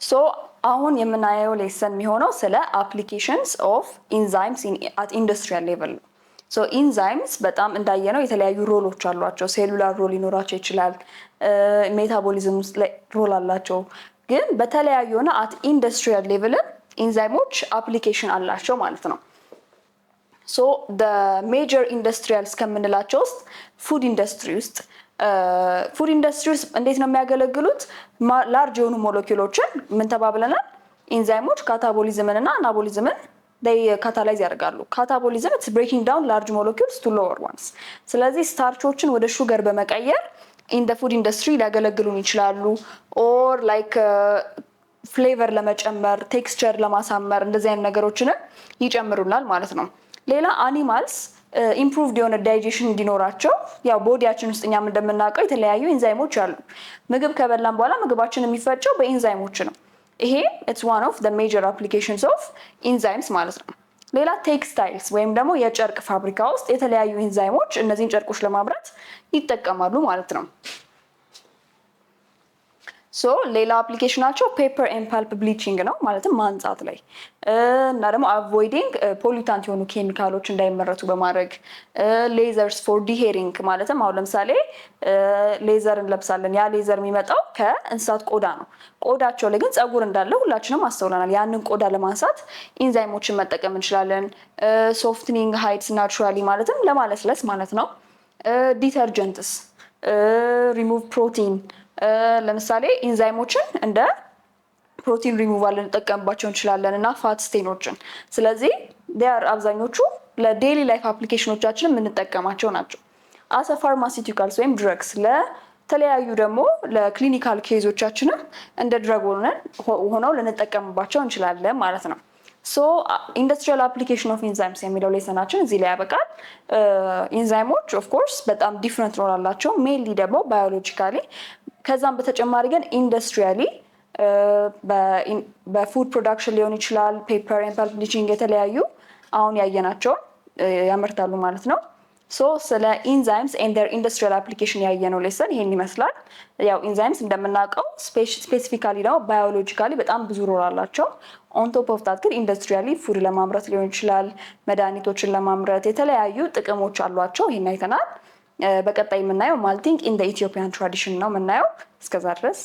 ሶ አሁን የምናየው ሌሰን የሚሆነው ስለ applications of enzymes at industrial level ነው። ሶ ኢንዛይምስ በጣም እንዳየነው የተለያዩ ሮሎች አሏቸው። ሴሉላር ሮል ሊኖራቸው ይችላል፣ ሜታቦሊዝም ውስጥ ላይ ሮል አላቸው። ግን በተለያዩ ሆነ አት ኢንዱስትሪያል ሌቭል ኢንዛይሞች አፕሊኬሽን አላቸው ማለት ነው። ሶ ሜጀር ኢንዱስትሪያልስ ከምንላቸው ውስጥ ፉድ ኢንዱስትሪ ውስጥ እንዴት ነው የሚያገለግሉት? ላርጅ የሆኑ ሞለኪውሎችን ምን ተባብለናል? ኢንዛይሞች ካታቦሊዝምን እና አናቦሊዝምን ካታላይዝ ያደርጋሉ። ካታቦሊዝም ኢትስ ብሬኪንግ ዳውን ላርጅ ሞለኪውልስ ቱ ሎወር ዋንስ። ስለዚህ ስታርቾችን ወደ ሹገር በመቀየር ኢን ደ ፉድ ኢንዱስትሪ ሊያገለግሉን ይችላሉ። ኦር ላይክ ፍሌቨር ለመጨመር፣ ቴክስቸር ለማሳመር እንደዚህ አይነት ነገሮችን ይጨምሩናል ማለት ነው። ሌላ አኒማልስ ኢምፕሩቭድ የሆነ ዳይጀሽን እንዲኖራቸው ያው ቦዲያችን ውስጥ እኛም እንደምናውቀው የተለያዩ ኢንዛይሞች አሉ። ምግብ ከበላን በኋላ ምግባችን የሚፈጨው በኢንዛይሞች ነው። ይሄ ኢትስ ዋን ኦፍ ዘ ሜጀር አፕሊኬሽንስ ኦፍ ኢንዛይምስ ማለት ነው። ሌላ ቴክስታይልስ ወይም ደግሞ የጨርቅ ፋብሪካ ውስጥ የተለያዩ ኢንዛይሞች እነዚህን ጨርቆች ለማምረት ይጠቀማሉ ማለት ነው። ሶ ሌላ አፕሊኬሽናቸው ፔፐር ኤንድ ፐልፕ ብሊቺንግ ነው፣ ማለትም ማንጻት ላይ እና ደግሞ አቮይዲንግ ፖሊታንት የሆኑ ኬሚካሎች እንዳይመረቱ በማድረግ ሌዘርስ ፎር ዲሄሪንግ፣ ማለትም አሁን ለምሳሌ ሌዘር እንለብሳለን። ያ ሌዘር የሚመጣው ከእንስሳት ቆዳ ነው። ቆዳቸው ላይ ግን ፀጉር እንዳለ ሁላችንም አስተውለናል። ያንን ቆዳ ለማንሳት ኢንዛይሞችን መጠቀም እንችላለን። ሶፍትኒንግ ሃይድስ ናቹራሊ፣ ማለትም ለማለስለስ ማለት ነው። ዲተርጀንትስ ሪሙቭ ፕሮቲን፣ ለምሳሌ ኢንዛይሞችን እንደ ፕሮቲን ሪሙቫል ልንጠቀምባቸው እንችላለን እና ፋት ስቴኖችን። ስለዚህ ዲያር አብዛኞቹ ለዴይሊ ላይፍ አፕሊኬሽኖቻችን የምንጠቀማቸው ናቸው። አሰ ፋርማሲቲካልስ ወይም ድረግስ ለተለያዩ ደግሞ ለክሊኒካል ኬዞቻችንም እንደ ድረግ ሆነው ልንጠቀምባቸው እንችላለን ማለት ነው። ሶ ኢንዱስትሪያል አፕሊኬሽን ኦፍ ኢንዛይምስ የሚለው ሌሰናችን እዚህ ላይ ያበቃል። ኢንዛይሞች ኦፍ ኮርስ በጣም ዲፍረንት ሮል አላቸው፣ ሜንሊ ደግሞ ባዮሎጂካሊ። ከዛም በተጨማሪ ግን ኢንዱስትሪያሊ በፉድ ፕሮዳክሽን ሊሆን ይችላል፣ ፔፐር ኤንድ ፐልፕ ብሊቺንግ የተለያዩ አሁን ያየናቸውን ያመርታሉ ማለት ነው። ሶ ስለ ኢንዛይምስ ኤንድ ዴር ኢንዱስትሪያል አፕሊኬሽን ያየነው ሌሰን ይሄን ይመስላል። ያው ኢንዛይምስ እንደምናውቀው ስፔሲፊካሊ ደግሞ ባዮሎጂካሊ በጣም ብዙ ሮል አላቸው። ኦን ቶፕ ኦፍ ታት ግን ኢንዱስትሪያሊ ፉድ ለማምረት ሊሆን ይችላል፣ መድኃኒቶችን ለማምረት የተለያዩ ጥቅሞች አሏቸው። ይሄን አይተናል። በቀጣይ የምናየው ማልቲንግ ኢን ዘ ኢትዮጵያን ትራዲሽን ነው የምናየው። እስከዛ ድረስ